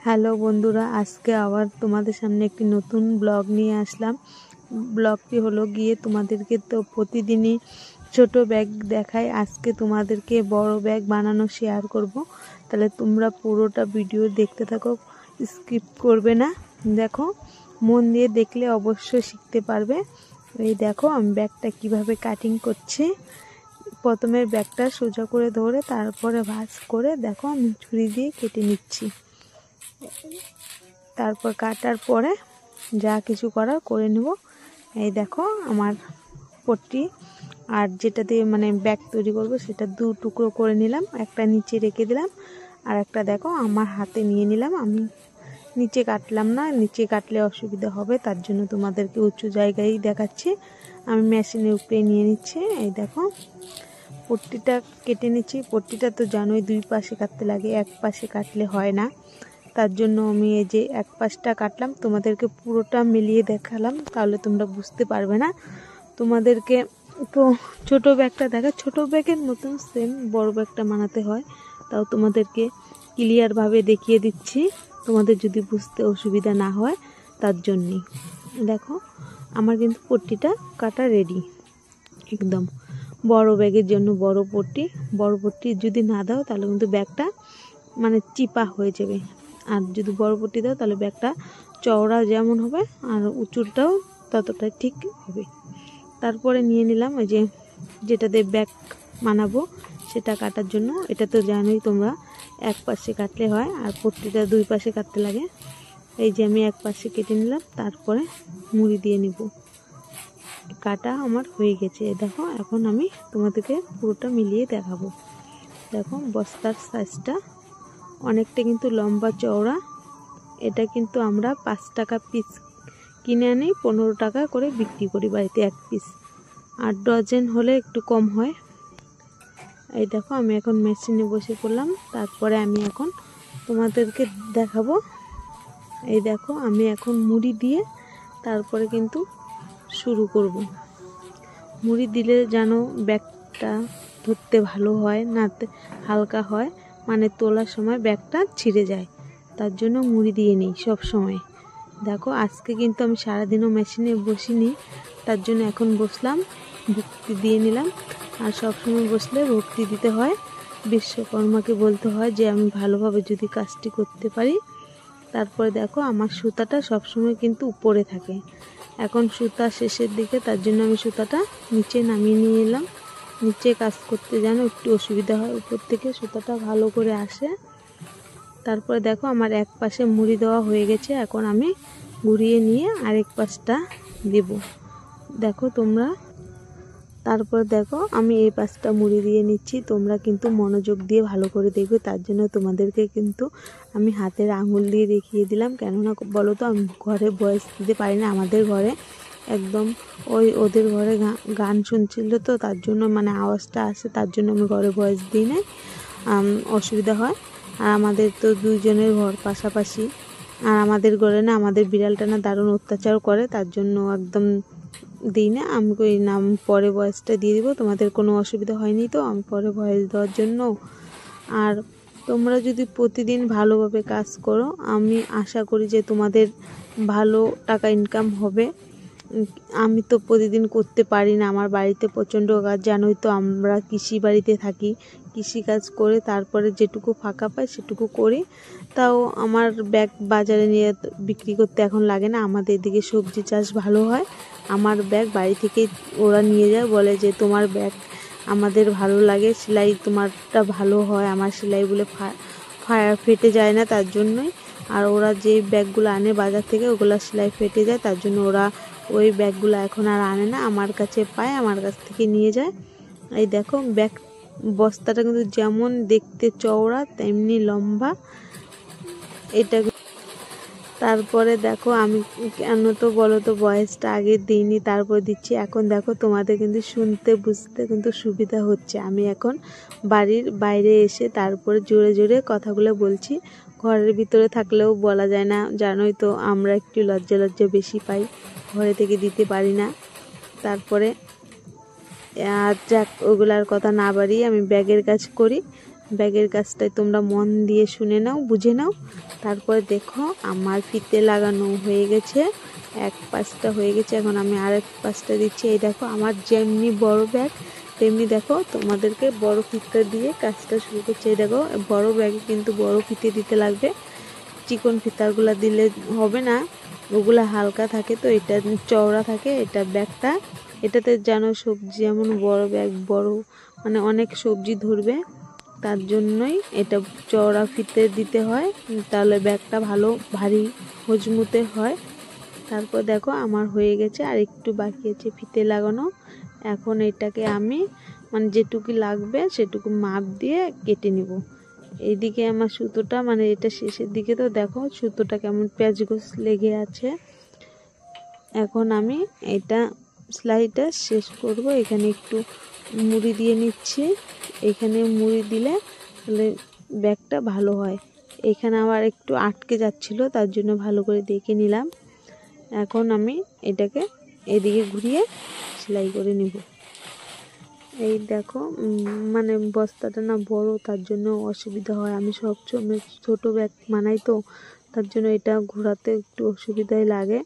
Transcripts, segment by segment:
Hello বন্ধুরা, আজকে আবার তোমাদের সামনে একটি নতুন ব্লগ নিয়ে আসলাম। ব্লগটি হলো গিয়ে তোমাদেরকে তো প্রতিদিনই ছোট ব্যাগ দেখাই, আজকে তোমাদেরকে বড় ব্যাগ বানানো শেয়ার করব। তাহলে তোমরা পুরোটা ভিডিও দেখতে থাকো, স্কিপ করবে না। দেখো, মন দিয়ে দেখলে অবশ্যই শিখতে পারবে। এই দেখো আমি ব্যাগটা কিভাবে কাটিং করছি। প্রথমে ব্যাগটা সোজা করে ধরে তারপরে ভাঁজ করে দেখো আমি ছুরি দিয়ে কেটে নিচ্ছি। তারপর কাটার পরে যা কিছু করার করে নেব। এই দেখো আমার পট্টি আর যেটা দিয়ে মানে ব্যাগ তৈরি করব সেটা দু টুকরো করে নিলাম, একটা নিচে রেখে দিলাম আর একটা দেখো আমার হাতে নিয়ে নিলাম। আমি নিচে কাটলাম না, নিচে কাটলে অসুবিধা হবে, তার জন্য তোমাদেরকে উঁচু জায়গায় দেখাচ্ছি। আমি মেশিনের উপরে নিয়ে নিচ্ছি। এই দেখো পট্টিটা কেটে নিচ্ছি। পট্টিটা তো জানোই দুই পাশে কাটতে লাগে, এক পাশে কাটলে হয় না, তার জন্য আমি এই যে এক পাশটা কাটলাম। তোমাদেরকে পুরোটা মিলিয়ে দেখালাম, তাহলে তোমরা বুঝতে পারবে না। তোমাদেরকে তো ছোট ব্যাগটা দেখা, ছোট ব্যাগের মতন সেম বড় ব্যাগটা বানাতে হয়, তাও তোমাদেরকে ক্লিয়ারভাবে দেখিয়ে দিচ্ছি, তোমাদের যদি বুঝতে অসুবিধা না হয় তার জন্যই। দেখো আমার কিন্তু পট্টিটা কাটা রেডি একদম। বড় ব্যাগের জন্য বড় পট্টি যদি না দাও তাহলে কিন্তু ব্যাগটা মানে চিপা হয়ে যাবে, আর যদি বড় পট্টি দাও তাহলে ব্যাগটা চওড়া যেমন হবে আর উঁচুটাও ততটাই ঠিক হবে। তারপরে নিয়ে নিলাম ওই যে যেটাতে ব্যাগ বানাবো সেটা কাটার জন্য। এটা তো জানোই তোমরা, এক পাশে কাটলে হয় আর পট্টিটা দুই পাশে কাটতে লাগে। এই যে আমি এক পাশে কেটে নিলাম, তারপরে মুড়ি দিয়ে নিব। কাটা আমার হয়ে গেছে। দেখো এখন আমি তোমাদেরকে পুরোটা মিলিয়ে দেখাবো। দেখো বস্তার সাইজটা অনেকটা কিন্তু লম্বা চওড়া। এটা কিন্তু আমরা 5 টাকা পিস কিনে আনি, 15 টাকা করে বিক্রি করি বাড়িতে এক পিস, আর ডজন হলে একটু কম হয়। এই দেখো আমি এখন মেশিনে বসে পড়লাম, তারপরে আমি এখন তোমাদেরকে দেখাবো। এই দেখো আমি এখন মুড়ি দিয়ে তারপরে কিন্তু শুরু করব। মুড়ি দিলে যেন ব্যাগটা ধরতে ভালো হয়, না হালকা হয়, মানে তোলার সময় ব্যাগটা ছিঁড়ে যায়, তার জন্য মুড়ি দিয়ে নিই সব সময়। দেখো আজকে কিন্তু আমি সারাদিনও মেশিনে বসিনি, তার জন্য এখন বসলাম, ভক্তি দিয়ে নিলাম। আর সব সময় বসলে ভক্তি দিতে হয়, বিশ্বকর্মাকে বলতে হয় যে আমি ভালোভাবে যদি কাজটি করতে পারি। তারপরে দেখো আমার সুতাটা সবসময় কিন্তু উপরে থাকে, এখন সুতা শেষের দিকে, তার জন্য আমি সুতাটা নিচে নামিয়ে নিয়ে এলাম। নিচে কাজ করতে যেন একটু অসুবিধা হয়, উপর থেকে সুতাটা ভালো করে আসে। তারপরে দেখো আমার এক পাশে মুড়ি দেওয়া হয়ে গেছে, এখন আমি ঘুরিয়ে নিয়ে আরেক পাশটা দেব। দেখো তোমরা, তারপর দেখো আমি এই পাশটা মুড়ি দিয়ে নিচ্ছি। তোমরা কিন্তু মনোযোগ দিয়ে ভালো করে দেখবে, তার জন্য তোমাদেরকে কিন্তু আমি হাতের আঙুল দিয়ে দেখিয়ে দিলাম। কেননা বলো তো আমি ঘরে ভয়েস দিতে পারি না, আমাদের ঘরে একদম ওদের ঘরে গান শুনছিল তো, তার জন্য মানে আওয়াজটা আসে, তার জন্য আমি ঘরে ভয়েস দিই না, অসুবিধা হয়। আর আমাদের তো দুইজনের ঘর পাশাপাশি, আর আমাদের ঘরে না আমাদের বিড়ালটা না দারুণ অত্যাচার করে, তার জন্য একদম দিই না। আমি ওই নাম পরে ভয়েসটা দিয়ে দিব, তোমাদের কোনো অসুবিধা হয়নি তো আমি পরে ভয়েস দেওয়ার জন্য। আর তোমরা যদি প্রতিদিন ভালোভাবে কাজ করো, আমি আশা করি যে তোমাদের ভালো টাকা ইনকাম হবে। আমি তো প্রতিদিন করতে পারি না, আমার বাড়িতে প্রচণ্ড কাজ, জানোই তো আমরা কৃষি বাড়িতে থাকি, কৃষিকাজ করে তারপরে যেটুকু ফাঁকা পাই সেটুকু করি। তাও আমার ব্যাগ বাজারে নিয়ে বিক্রি করতে এখন লাগে না, আমাদের এদিকে সবজি চাষ ভালো হয়। আমার ব্যাগ বাড়ি থেকেই ওরা নিয়ে যায়, বলে যে তোমার ব্যাগ আমাদের ভালো লাগে, সেলাই তোমারটা ভালো হয়, আমার সেলাই বলে ফেটে যায় না, তার জন্যই। আর ওরা যে ব্যাগগুলো আনে বাজার থেকে ওগুলো সেলাই ফেটে যায়, তার জন্য ওরা ওই ব্যাগগুলো এখন আর আনে না, আমার কাছে পায়, আমার কাছ থেকে নিয়ে যায়। এই দেখো ব্যাগ বস্তাটা কিন্তু যেমন দেখতে চওড়া তেমনি লম্বা এটা। তারপরে দেখো আমি কেন তো বলো তো ভয়েসটা আগে দিইনি, তারপর দিচ্ছি এখন। দেখো তোমাদের কিন্তু শুনতে বুঝতে কিন্তু সুবিধা হচ্ছে। আমি এখন বাড়ির বাইরে এসে তারপরে জোরে জোরে কথাগুলো বলছি, ঘরের ভিতরে থাকলেও বলা যায় না, জানোই তো আমরা একটু লজ্জা বেশি পাই, ঘরে থেকে দিতে পারি না। তারপরে আর যাক ওগুলার কথা না বাড়িয়ে আমি ব্যাগের কাজ করি। ব্যাগের কাজটাই তোমরা মন দিয়ে শুনে নাও, বুঝে নাও। তারপরে দেখো আমার ফিতে লাগানো হয়ে গেছে, এক পাশটা হয়ে গেছে, এখন আমি আরেক পাশটা দিচ্ছি। এই দেখো আমার যেমনি বড় ব্যাগ তেমনি দেখো তোমাদেরকে বড় ফিতে দিয়ে কাজটা শুরু করছে। এই দেখো বড় ব্যাগে কিন্তু বড় ফিতে দিতে লাগবে, চিকন ফিতাগুলো দিলে হবে না, ওগুলা হালকা থাকে তো এটা চওড়া থাকে। এটা ব্যাগটা এটাতে যেন সবজি, এমন বড় ব্যাগ, বড় মানে অনেক সবজি ধরবে, তার জন্যই এটা চওড়া ফিতে দিতে হয়, তাহলে ব্যাগটা ভালো ভারী মজবুতে হয়। তারপর দেখো আমার হয়ে গেছে, আর একটু বাকি আছে ফিতে লাগানো। এখন এটাকে আমি মানে যেটুকু লাগবে সেটুকু মাপ দিয়ে কেটে নিব। এইদিকে আমার সুতোটা মানে এটা শেষের দিকে, তো দেখো সুতোটা কেমন প্যাচগোছ লেগে আছে। এখন আমি এটা সেলাইটা শেষ করব। এখানে একটু মুড়ি দিয়ে নিচ্ছি, এখানে মুড়ি দিলে তাহলে ব্যাগটা ভালো হয়। এখানে আবার একটু আটকে যাচ্ছিল, তার জন্য ভালো করে দেখে নিলাম। এখন আমি এটাকে এদিকে ঘুরিয়ে সেলাই করে নিব। এই দেখো মানে বস্তাটা না বড়, তার জন্য অসুবিধা হয়। আমি সবসময় ছোট ব্যাগ বানাই তো, তার জন্য এটা ঘোরাতে একটু অসুবিধাই লাগে।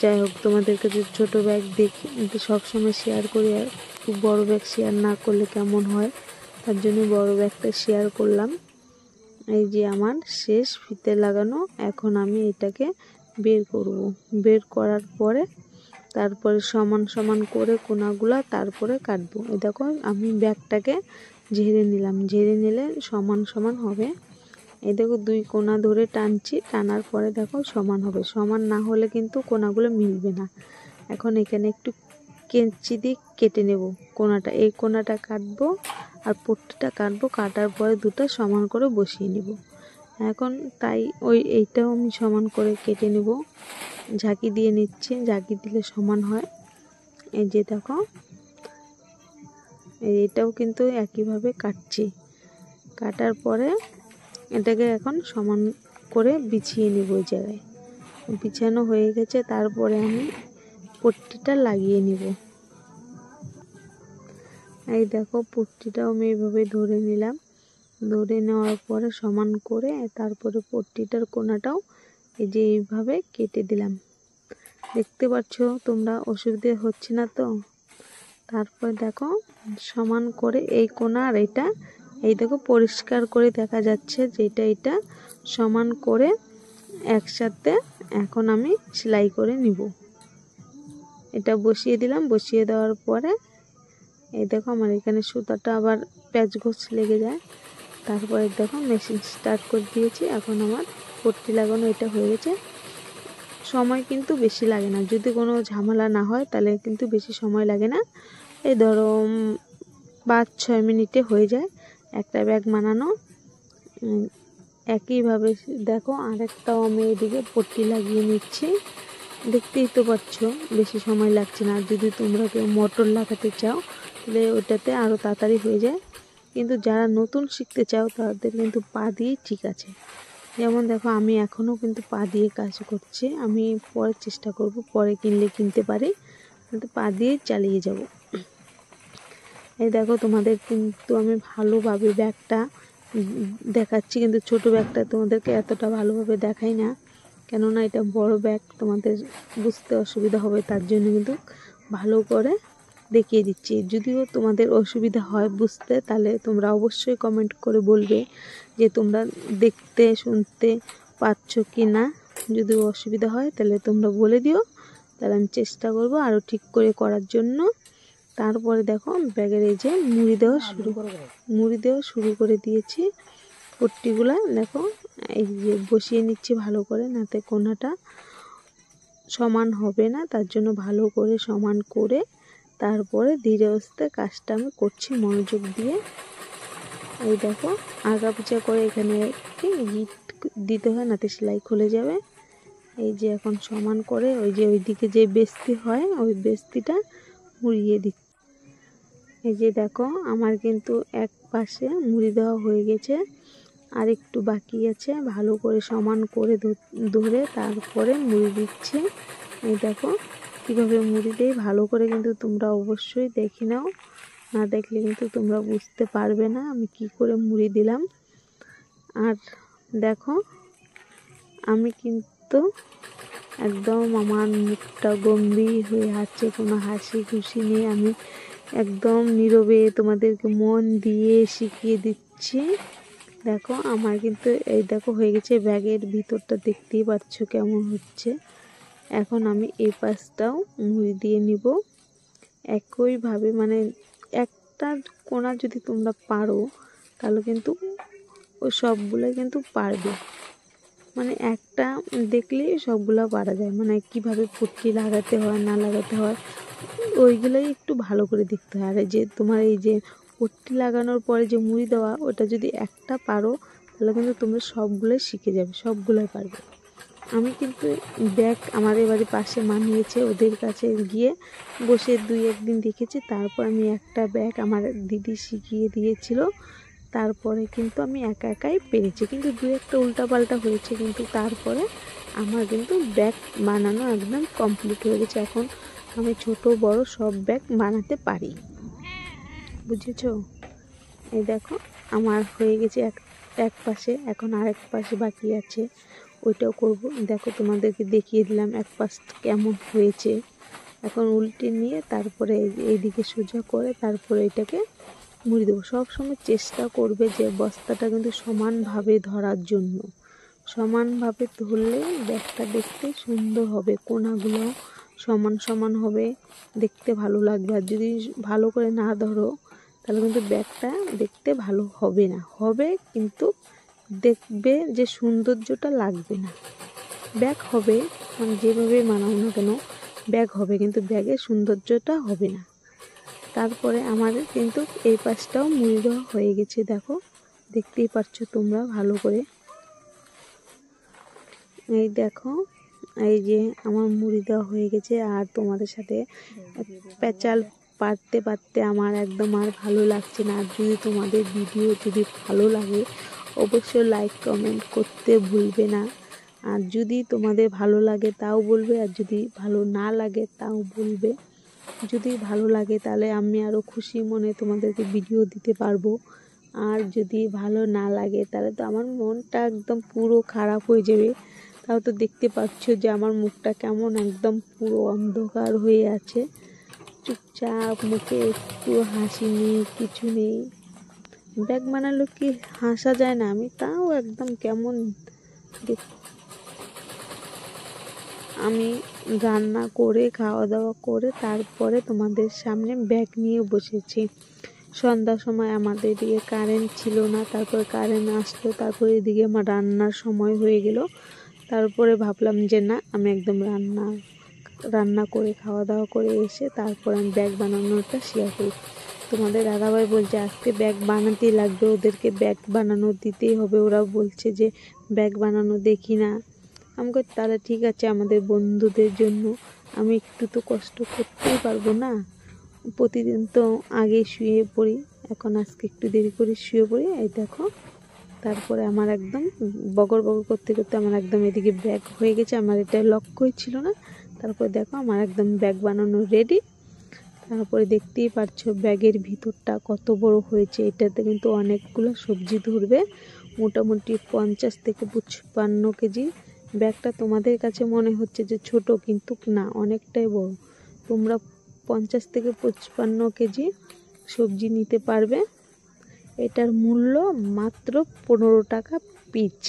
যাই হোক, তোমাদের কাছে ছোটো ব্যাগ দেখি কিন্তু সবসময় শেয়ার করি, আর খুব বড় ব্যাগ শেয়ার না করলে কেমন হয়, তার জন্য বড় ব্যাগটা শেয়ার করলাম। এই যে আমার শেষ ফিতে লাগানো, এখন আমি এটাকে বের করব। বের করার পরে তারপরে সমান সমান করে কোনাগুলা তারপরে কাটবো। এই দেখো আমি ব্যাগটাকে ঝেড়ে নিলাম, ঝেড়ে নিলে সমান সমান হবে। এই দেখো দুই কোনা ধরে টানছি, টানার পরে দেখো সমান হবে। সমান না হলে কিন্তু কোনাগুলো মিলবে না। এখন এখানে একটু কেঞ্চি দিয়ে কেটে নেব কোনাটা, এই কোনাটা কাটবো আর পট্টিটা কাটবো, কাটার পরে দুটো সমান করে বসিয়ে নিব। এখন তাই এইটাও আমি সমান করে কেটে নেব, ঝাঁকি দিয়ে নিচ্ছি, ঝাঁকি দিলে সমান হয়। এই যে দেখো এটাও কিন্তু একইভাবে কাটছি, কাটার পরে এটাকে এখন সমান করে বিছিয়ে নিব। ওই জায়গায় বিছানো হয়ে গেছে, তারপরে আমি পট্টিটা লাগিয়ে নিব। এই দেখো পট্টিটাও আমি এইভাবে ধরে নিলাম, ধরে নেওয়ার পরে সমান করে তারপরে পট্টিটার কোনাটাও এই যে এইভাবে কেটে দিলাম। দেখতে পাচ্ছ তোমরা, অসুবিধে হচ্ছে না তো? তারপর দেখো সমান করে এই কোনা আর এটা, এই দেখো পরিষ্কার করে দেখা যাচ্ছে যে এটা সমান করে একসাথে এখন আমি সেলাই করে নিব। এটা বসিয়ে দিলাম, বসিয়ে দেওয়ার পরে এই দেখো আমার এখানে সুতাটা আবার প্যাচগোছ লেগে যায়। তারপরে দেখো মেশিন স্টার্ট করে দিয়েছি, এখন আমার পট্টি লাগানো এটা হয়ে গেছে। সময় কিন্তু বেশি লাগে না, যদি কোনো ঝামেলা না হয় তাহলে কিন্তু বেশি সময় লাগে না। এই ধরো 5-6 মিনিটে হয়ে যায় একটা ব্যাগ বানানো। একইভাবে দেখো আরেকটাও আমি এদিকে পট্টি লাগিয়ে নিচ্ছি। দেখতেই তো পাচ্ছ বেশি সময় লাগছে না। যদি তোমরা কেউ মোটর লাগাতে চাও তাহলে ওটাতে আরও তাড়াতাড়ি হয়ে যায়, কিন্তু যারা নতুন শিখতে চাও তাদের কিন্তু পা দিয়েই ঠিক আছে। যেমন দেখো আমি এখনও কিন্তু পা দিয়ে কাজ করছি, আমি পরে চেষ্টা করব, পরে কিনলে কিনতে পারি, কিন্তু পা দিয়েই চালিয়ে যাব। এই দেখো তোমাদের কিন্তু আমি ভালোভাবে ব্যাগটা দেখাচ্ছি, কিন্তু ছোট ব্যাগটা তোমাদেরকে এতটা ভালোভাবে দেখাই না, কেননা এটা বড় ব্যাগ, তোমাদের বুঝতে অসুবিধা হবে, তার জন্য কিন্তু ভালো করে দেখিয়ে দিচ্ছি। যদিও তোমাদের অসুবিধা হয় বুঝতে, তাহলে তোমরা অবশ্যই কমেন্ট করে বলবে যে তোমরা দেখতে শুনতে পাচ্ছ কি না। যদি অসুবিধা হয় তাহলে তোমরা বলে দিও, তাহলে আমি চেষ্টা করব আরও ঠিক করে করার জন্য। তারপরে দেখো ব্যাগের এই যে মুড়ি দেওয়া শুরু করে দিয়েছি। পট্টিগুলা দেখো এই যে বসিয়ে নিচ্ছি ভালো করে, নাতে কোনাটা সমান হবে না, তার জন্য ভালো করে সমান করে তারপরে ধীরে আস্তে কাজটা আমি করছি মনোযোগ দিয়ে। এই দেখো আগা পিছা করে এখানে গিট দিতে হয়, নাতে সেলাই খুলে যাবে। এই যে এখন সমান করে ওই যে ওইদিকে যে বেস্তি হয় ওই বেস্তিটা মুড়িয়ে দিচ্ছি। এই যে দেখো আমার কিন্তু এক পাশে মুড়ি দেওয়া হয়ে গেছে, আর একটু বাকি আছে। ভালো করে সমান করে ধরে তারপরে মুড়ি দিচ্ছি। এই দেখো কীভাবে মুড়ি দেই, ভালো করে কিন্তু তোমরা অবশ্যই দেখে নাও, না দেখলে কিন্তু তোমরা বুঝতে পারবে না আমি কি করে মুড়ি দিলাম। আর দেখো আমি কিন্তু একদম আমার মুখটা গম্ভীর হয়ে আছে, কোনো হাসি খুশি নেই, আমি একদম নীরবে তোমাদেরকে মন দিয়ে শিখিয়ে দিচ্ছি। দেখো আমার কিন্তু এই দেখো হয়ে গেছে, ব্যাগের ভিতরটা দেখতেই পাচ্ছ কেমন হচ্ছে। এখন আমি এই পাশটাও মুড়ি দিয়ে নিব একইভাবে, মানে একটা কোণা যদি তোমরা পারো তাহলে কিন্তু ওই সবগুলোই কিন্তু পারবে, মানে একটা দেখলেই সবগুলো পারা যায়, মানে কিভাবে পট্টি লাগাতে হয় না লাগাতে হয় ওইগুলোই একটু ভালো করে দেখতে হয়। আর যে তোমার এই যে পট্টি লাগানোর পরে যে মুড়ি দেওয়া, ওটা যদি একটা পারো তাহলে কিন্তু তোমরা সবগুলোই শিখে যাবে, সবগুলোই পারবে। আমি কিন্তু ব্যাগ আমাদের বাড়ির পাশে মানিয়েছে, ওদের কাছে গিয়ে বসে 2-1 দিন দেখেছি, তারপর আমি একটা ব্যাগ আমার দিদি শিখিয়ে দিয়েছিল, তারপরে কিন্তু আমি একা একাই পেরেছি, কিন্তু 2-একটা উল্টাপাল্টা হয়েছে, কিন্তু তারপরে আমার কিন্তু ব্যাগ বানানো একদম কমপ্লিট হয়ে গেছে। এখন আমি ছোট বড় সব ব্যাগ বানাতে পারি, বুঝেছো? এই দেখো আমার হয়ে গেছে এক পাশে, এখন আরেক পাশে বাকি আছে, ওইটাও করব। দেখো তোমাদেরকে দেখিয়ে দিলাম এক পাশ কেমন হয়েছে। এখন উল্টে নিয়ে তারপরে এইদিকে সোজা করে তারপরে এটাকে মুড়ি দেবো। সবসময় চেষ্টা করবে যে বস্তাটা কিন্তু সমানভাবে ধরার জন্য, সমানভাবে ধরলে ব্যাগটা দেখতে সুন্দর হবে, কোণাগুলো সমান সমান হবে, দেখতে ভালো লাগবে। আর যদি ভালো করে না ধরো তাহলে কিন্তু ব্যাগটা দেখতে ভালো হবে না, হবে কিন্তু দেখবে যে সৌন্দর্যটা লাগবে না। ব্যাগ হবে মানে যেভাবে মানাও না কেন ব্যাগ হবে, কিন্তু ব্যাগের সৌন্দর্যটা হবে না। তারপরে আমাদের কিন্তু এই পাশটাও মুড়ি দেওয়া হয়ে গেছে, দেখো দেখতেই পাচ্ছ তোমরা ভালো করে। এই দেখো এই যে আমার মুড়ি দেওয়া হয়ে গেছে। আর তোমাদের সাথে পেঁচাল পারতে পারতে আমার একদম আর ভালো লাগছে না। আর যদি তোমাদের ভিডিও যদি ভালো লাগে অবশ্যই লাইক কমেন্ট করতে ভুলবে না। আর যদি তোমাদের ভালো লাগে তাও বলবে, আর যদি ভালো না লাগে তাও বলবে। যদি ভালো লাগে তাহলে আমি আরও খুশি মনে তোমাদেরকে ভিডিও দিতে পারবো, আর যদি ভালো না লাগে তাহলে তো আমার মনটা একদম পুরো খারাপ হয়ে যাবে। তাও তো দেখতে পাচ্ছ যে আমার মুখটা কেমন একদম পুরো অন্ধকার হয়ে আছে, চুপচাপ, মুখে একটু হাসি নেই, কিছু নেই। ব্যাগ বানালো কি হাসা যায় না? আমি তাও একদম কেমন আমি রান্না করে খাওয়া দাওয়া করে তারপরে তোমাদের সামনে ব্যাগ নিয়ে বসেছি। সন্ধ্যার সময় আমাদের এদিকে কারেন্ট ছিল না, তারপর কারেন্ট আসলো, তারপরে এদিকে আমার রান্নার সময় হয়ে গেল। তারপরে ভাবলাম যে না আমি একদম রান্না করে খাওয়া দাওয়া করে এসে তারপর আমি ব্যাগ বানানোটা শেয়ার করি। তোমাদের দাদাভাই বলছে আজকে ব্যাগ বানাতেই লাগবে, ওদেরকে ব্যাগ বানানো দিতেই হবে, ওরা বলছে যে ব্যাগ বানানো দেখি না। আমাকে তাহলে ঠিক আছে, আমাদের বন্ধুদের জন্য আমি একটু তো কষ্ট করতেই পারবো না। প্রতিদিন তো আগে শুয়ে পড়ি, এখন আজকে একটু দেরি করে শুয়ে পড়ি। এই দেখো তারপরে আমার একদম বগর বগর করতে করতে আমার একদম এদিকে ব্যাগ হয়ে গেছে, আমার এটা লক্ষ্যই ছিল না। তারপরে দেখো আমার একদম ব্যাগ বানানো রেডি। তারপরে দেখতেই পাচ্ছ ব্যাগের ভিতরটা কত বড় হয়েছে, এটাতে কিন্তু অনেকগুলো সবজি ধরবে, মোটামুটি 50 থেকে 55 কেজি। ব্যাগটা তোমাদের কাছে মনে হচ্ছে যে ছোট, কিন্তু না, অনেকটাই বড়। তোমরা 50 থেকে 55 কেজি সবজি নিতে পারবে। এটার মূল্য মাত্র 15 টাকা পিস।